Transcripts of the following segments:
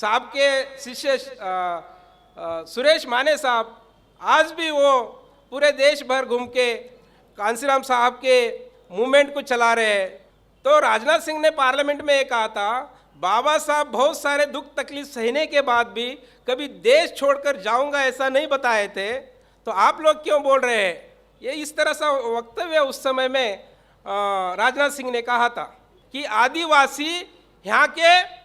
साहब के शिष्य सुरेश माने साहब आज भी वो पूरे देश भर घूम के कांसीराम साहब के मूवमेंट को चला रहे हैं। तो राजनाथ सिंह ने पार्लियामेंट में ये कहा था, बाबा साहब बहुत सारे दुख तकलीफ सहने के बाद भी कभी देश छोड़कर जाऊंगा ऐसा नहीं बताए थे, तो आप लोग क्यों बोल रहे हैं? ये इस तरह सा वक्तव्य उस समय में राजनाथ सिंह ने कहा था कि आदिवासी यहाँ के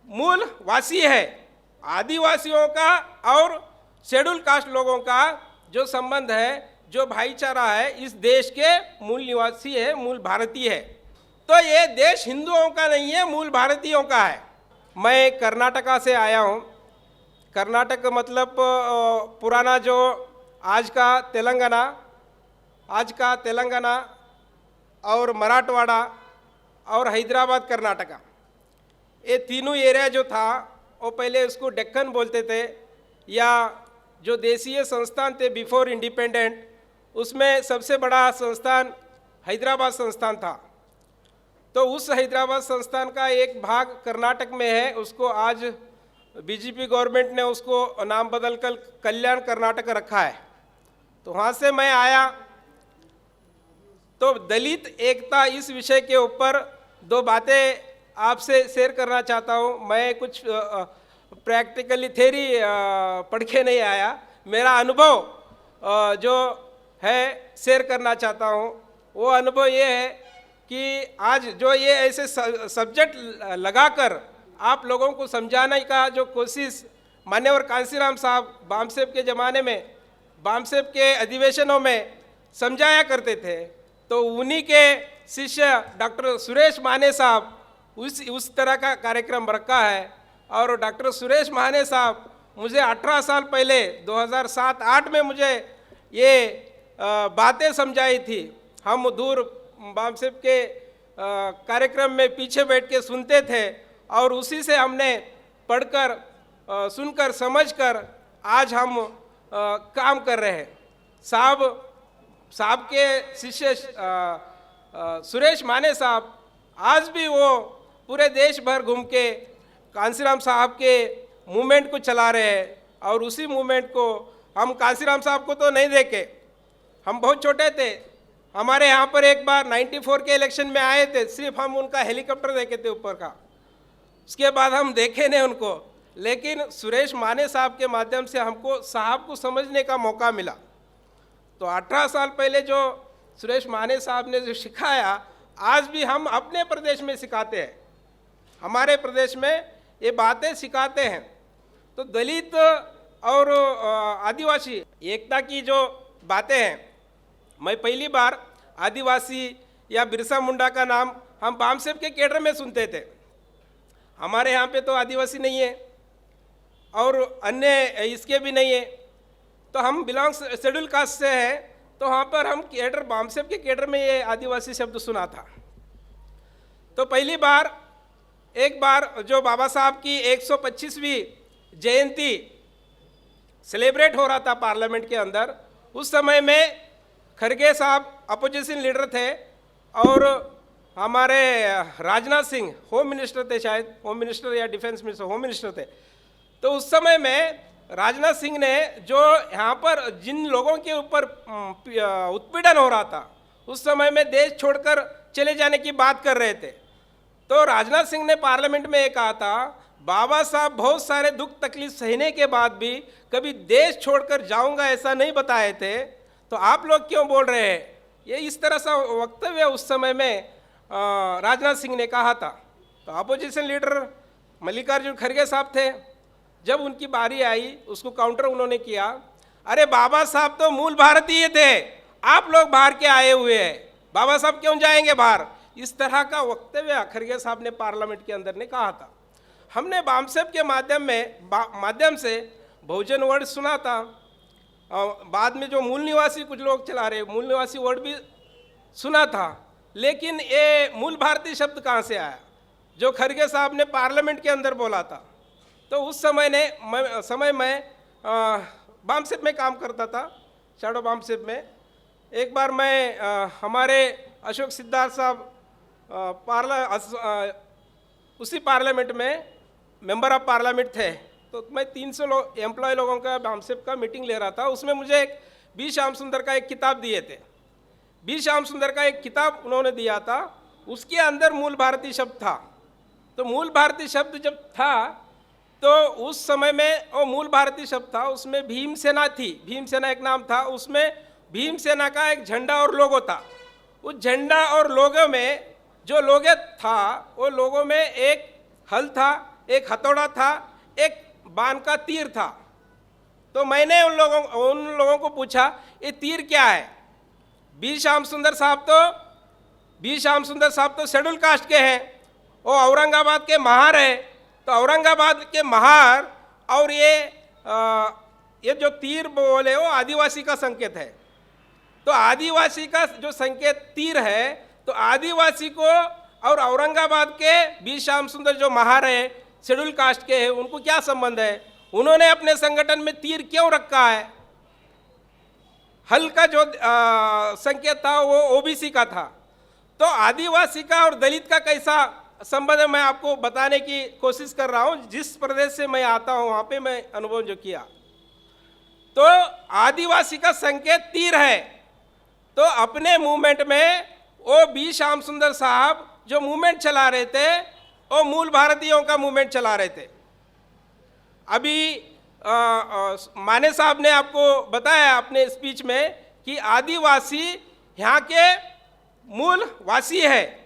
मूल वासी है। आदिवासियों का और शेड्यूल कास्ट लोगों का जो संबंध है, जो भाईचारा है, इस देश के मूल निवासी है, मूल भारतीय है। तो ये देश हिंदुओं का नहीं है, मूल भारतीयों का है। मैं कर्नाटका से आया हूँ। कर्नाटक मतलब पुराना जो आज का तेलंगाना और मराठवाड़ा और हैदराबाद कर्नाटका, ये तीनों एरिया जो था वो पहले उसको डेक्कन बोलते थे, या जो देशीय संस्थान थे बिफोर इंडिपेंडेंट, उसमें सबसे बड़ा संस्थान हैदराबाद संस्थान था। तो उस हैदराबाद संस्थान का एक भाग कर्नाटक में है, उसको आज बीजेपी गवर्नमेंट ने उसको नाम बदलकर कल्याण कर्नाटक रखा है। तो वहाँ से मैं आया। तो दलित एकता इस विषय के ऊपर दो बातें आपसे शेयर करना चाहता हूँ। मैं कुछ प्रैक्टिकली थ्योरी पढ़ के नहीं आया, मेरा अनुभव जो है शेयर करना चाहता हूँ। वो अनुभव ये है कि आज जो ये ऐसे सब्जेक्ट लगाकर आप लोगों को समझाने का जो कोशिश मान्यवर कांसीराम साहब बामसेब के ज़माने में, बामसेब के अधिवेशनों में समझाया करते थे, तो उन्हीं के शिष्य डॉक्टर सुरेश माने साहब उस तरह का कार्यक्रम रखा है। और डॉक्टर सुरेश माने साहब मुझे 18 साल पहले 2007-8 में मुझे ये बातें समझाई थी। हम दूर बामसेब के कार्यक्रम में पीछे बैठ के सुनते थे और उसी से हमने पढ़कर सुनकर समझकर आज हम काम कर रहे हैं। साहब के शिष्य सुरेश माने साहब आज भी वो पूरे देश भर घूम के कांसीराम साहब के मूवमेंट को चला रहे हैं। और उसी मूवमेंट को हम कांसीराम साहब को तो नहीं देखे, हम बहुत छोटे थे। हमारे यहाँ पर एक बार 94 के इलेक्शन में आए थे, सिर्फ हम उनका हेलीकॉप्टर देखे थे ऊपर का, उसके बाद हम देखे नहीं उनको। लेकिन सुरेश माने साहब के माध्यम से हमको साहब को समझने का मौका मिला। तो 18 साल पहले जो सुरेश माने साहब ने जो सिखाया, आज भी हम अपने प्रदेश में सिखाते हैं, हमारे प्रदेश में ये बातें सिखाते हैं। तो दलित और आदिवासी एकता की जो बातें हैं, मैं पहली बार आदिवासी या बिरसा मुंडा का नाम हम बामसेब के केडर में सुनते थे। हमारे यहाँ पे तो आदिवासी नहीं है और अन्य इसके भी नहीं है, तो हम बिलोंग्स शेड्यूल कास्ट से हैं, तो वहाँ पर हम केडर बामसेब के केडर में ये आदिवासी शब्द सुना था। तो पहली बार एक बार जो बाबा साहब की 125वीं जयंती सेलिब्रेट हो रहा था पार्लियामेंट के अंदर, उस समय में खरगे साहब अपोजिशन लीडर थे और हमारे राजनाथ सिंह होम मिनिस्टर थे, शायद होम मिनिस्टर या डिफेंस मिनिस्टर, होम मिनिस्टर थे। तो उस समय में राजनाथ सिंह ने जो यहाँ पर जिन लोगों के ऊपर उत्पीड़न हो रहा था, उस समय में देश छोड़कर चले जाने की बात कर रहे थे। तो राजनाथ सिंह ने पार्लियामेंट में ये कहा था, बाबा साहब बहुत सारे दुख तकलीफ सहने के बाद भी कभी देश छोड़कर जाऊंगा ऐसा नहीं बताए थे, तो आप लोग क्यों बोल रहे हैं? ये इस तरह सा वक्तव्य उस समय में राजनाथ सिंह ने कहा था। तो अपोजिशन लीडर मल्लिकार्जुन खड़गे साहब थे, जब उनकी बारी आई उसको काउंटर उन्होंने किया, अरे बाबा साहब तो मूल भारतीय थे, आप लोग बाहर के आए हुए हैं, बाबा साहब क्यों जाएंगे बाहर? इस तरह का वक्तव्य खड़गे साहब ने पार्लियामेंट के अंदर ने कहा था। हमने बामसेब के माध्यम से बहुजन वर्ड सुना था, बाद में जो मूल निवासी कुछ लोग चला रहे मूल निवासी वर्ड भी सुना था, लेकिन ये मूल भारतीय शब्द कहाँ से आया जो खड़गे साहब ने पार्लियामेंट के अंदर बोला था? तो उस समय मैं बामसेब में काम करता था, शैडो बामसेब में। एक बार मैं हमारे अशोक सिद्धार्थ साहब उसी पार्लियामेंट में मेंबर ऑफ पार्लियामेंट थे, तो मैं 300 एम्प्लॉय लोगों का बामसेप का मीटिंग ले रहा था। उसमें मुझे एक बी श्याम सुंदर का एक किताब दिए थे। बी श्याम सुंदर का एक किताब उन्होंने दिया था, उसके अंदर मूल भारतीय शब्द था। तो मूल भारतीय शब्द जब था तो उस समय में वो मूल भारतीय शब्द था, उसमें भीमसेना थी, भीमसेना एक नाम था, उसमें भीमसेना का एक झंडा और लोगो था। उस झंडा और लोगो में जो लोगो था, वो लोगो में एक हल था, एक हथौड़ा था, एक बाण का तीर था। तो मैंने उन लोगों को पूछा, ये तीर क्या है? बी श्याम सुंदर साहब तो शेड्यूल कास्ट के हैं, वो औरंगाबाद के महार है। तो औरंगाबाद के महार और ये जो तीर बोले वो आदिवासी का संकेत है। तो आदिवासी का जो संकेत तीर है, तो आदिवासी को और औरंगाबाद के बी श्याम सुंदर जो महार है, शेड्यूल कास्ट के हैं, उनको क्या संबंध है? उन्होंने अपने संगठन में तीर क्यों रखा है? हल का जो संकेत था वो ओबीसी का था। तो आदिवासी का और दलित का कैसा संबंध है, मैं आपको बताने की कोशिश कर रहा हूँ। जिस प्रदेश से मैं आता हूँ वहाँ पे मैं अनुभव जो किया, तो आदिवासी का संकेत तीर है। तो अपने मूवमेंट में वो बी श्याम सुंदर साहब जो मूवमेंट चला रहे थे, वो मूल भारतीयों का मूवमेंट चला रहे थे। अभी माने साहब ने आपको बताया अपने स्पीच में कि आदिवासी यहाँ के मूल वासी है।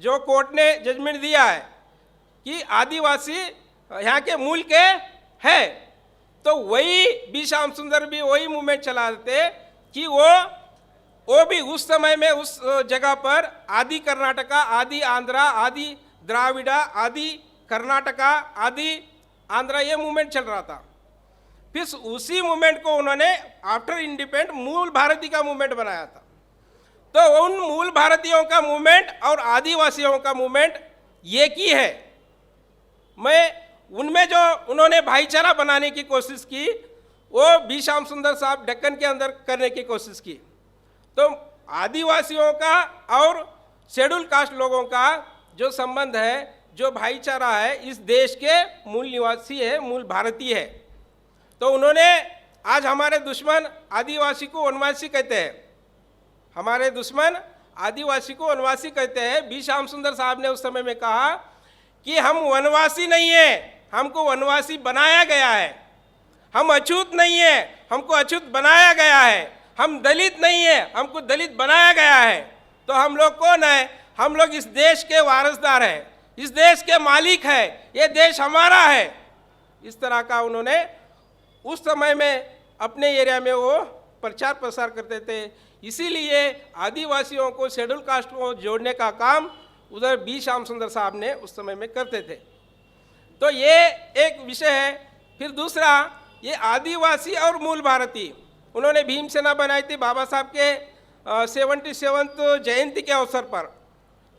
जो कोर्ट ने जजमेंट दिया है कि आदिवासी यहाँ के मूल के है, तो वही बी श्याम सुंदर भी वही मूवमेंट चला देते कि वो भी उस समय में उस जगह पर आदि कर्नाटका, आदि आंध्रा, आदि द्राविड़ा, आदि कर्नाटका, आदि आंध्रा, ये मूवमेंट चल रहा था। फिर उसी मूवमेंट को उन्होंने आफ्टर इंडिपेंडेंट मूल भारतीय का मूवमेंट बनाया था। तो उन मूल भारतीयों का मूवमेंट और आदिवासियों का मूवमेंट एक ही है। मैं उनमें जो उन्होंने भाईचारा बनाने की कोशिश की, वो बी श्याम सुंदर साहब दक्कन के अंदर करने की कोशिश की। तो आदिवासियों का और शेड्यूल कास्ट लोगों का जो संबंध है, जो भाईचारा है, इस देश के मूल निवासी है, मूल भारतीय है। तो उन्होंने आज हमारे दुश्मन आदिवासी को वनवासी कहते हैं, हमारे दुश्मन आदिवासी को वनवासी कहते हैं। बी श्याम सुंदर साहब ने उस समय में कहा कि हम वनवासी नहीं है, हमको वनवासी बनाया गया है। हम अछूत नहीं है, हमको अछूत बनाया गया है। हम दलित नहीं है, हमको दलित बनाया गया है। तो हम लोग कौन है? हम लोग इस देश के वारसदार हैं, इस देश के मालिक है, ये देश हमारा है। इस तरह का उन्होंने उस समय में अपने एरिया में वो प्रचार प्रसार करते थे। इसीलिए आदिवासियों को, शेड्यूल कास्ट को जोड़ने का काम उधर बी श्याम सुंदर साहब ने उस समय में करते थे। तो ये एक विषय है। फिर दूसरा, ये आदिवासी और मूल भारतीय, उन्होंने भीमसेना बनाई थी बाबा साहब के 77वीं जयंती के अवसर पर।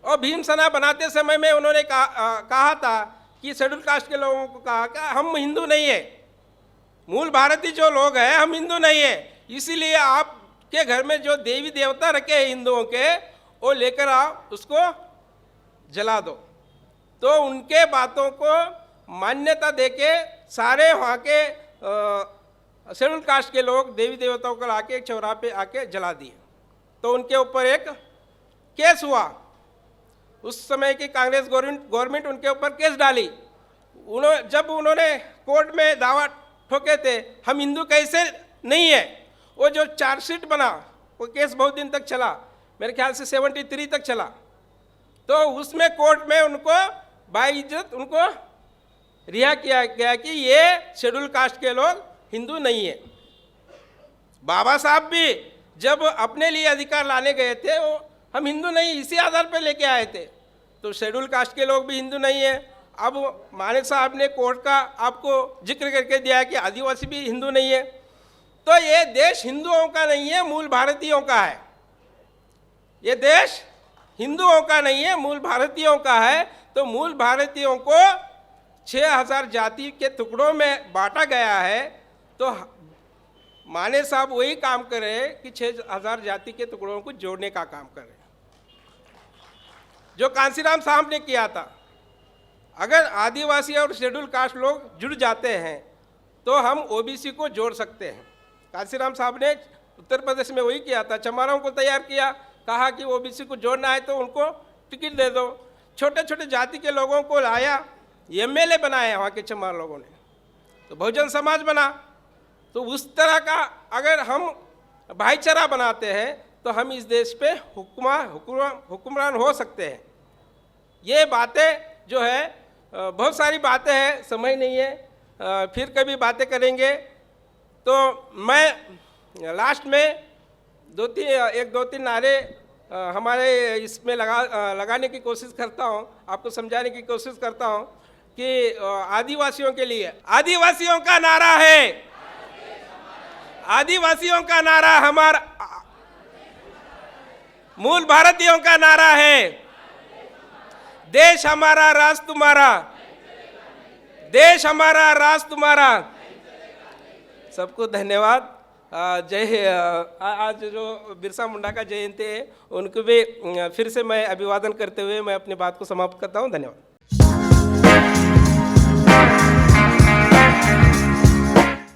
और भीमसेना बनाते समय में उन्होंने कहा था कि शेड्यूल कास्ट के लोगों को कहा कि हम हिंदू नहीं है, मूल भारतीय जो लोग हैं हम हिंदू नहीं है, इसीलिए आपके घर में जो देवी देवता रखे हैं हिंदुओं के, वो लेकर आओ, उसको जला दो। तो उनके बातों को मान्यता देके सारे वहाँ के शेड्यूल कास्ट के लोग देवी देवताओं को लाके एक चौराहे पे आके जला दिए। तो उनके ऊपर एक केस हुआ। उस समय की कांग्रेस गवर्नमेंट उनके ऊपर केस डाली। जब उन्होंने कोर्ट में दावा ठोके थे हम हिंदू कैसे नहीं है, वो जो चार्जशीट बना, वो केस बहुत दिन तक चला, मेरे ख्याल से 73 तक चला। तो उसमें कोर्ट में उनको बाइज्जत उनको रिहा किया गया कि ये शेड्यूल कास्ट के लोग हिंदू नहीं है। बाबा साहब भी जब अपने लिए अधिकार लाने गए थे, वो हम हिंदू नहीं इसी आधार पर लेके आए थे। तो शेड्यूल कास्ट के लोग भी हिंदू नहीं है। अब मानेक साहब ने कोर्ट का आपको जिक्र करके दिया कि आदिवासी भी हिंदू नहीं है। तो ये देश हिंदुओं का नहीं है, मूल भारतीयों का है। ये देश हिंदुओं का नहीं है, मूल भारतीयों का है। तो मूल भारतीयों को 6000 जाति के टुकड़ों में बांटा गया है। तो माने साहब वही काम करे कि 6000 जाति के टुकड़ों को जोड़ने का काम करे, जो कांसीराम साहब ने किया था। अगर आदिवासी और शेड्यूल कास्ट लोग जुड़ जाते हैं तो हम ओबीसी को जोड़ सकते हैं। कांसीराम साहब ने उत्तर प्रदेश में वही किया था, चमारों को तैयार किया, कहा कि ओबीसी को जोड़ना है तो उनको टिकट दे दो। छोटे छोटे जाति के लोगों को लाया, एमएलए बनाया वहाँ के चमार लोगों ने, तो बहुजन समाज बना। तो उस तरह का अगर हम भाईचारा बनाते हैं तो हम इस देश पे हुक्मरान हो सकते हैं। ये बातें जो है बहुत सारी बातें हैं, समय नहीं है, फिर कभी बातें करेंगे। तो मैं लास्ट में एक दो तीन नारे हमारे इसमें लगाने की कोशिश करता हूँ, आपको समझाने की कोशिश करता हूँ कि आदिवासियों के लिए, आदिवासियों का नारा है, आदिवासियों का नारा हमारा, मूल भारतीयों का नारा है, देश हमारा राज तुम्हारा, देश हमारा राज तुम्हारा। सबको धन्यवाद। आज जो बिरसा मुंडा का जयंती है उनको भी फिर से मैं अभिवादन करते हुए मैं अपनी बात को समाप्त करता हूँ। धन्यवाद।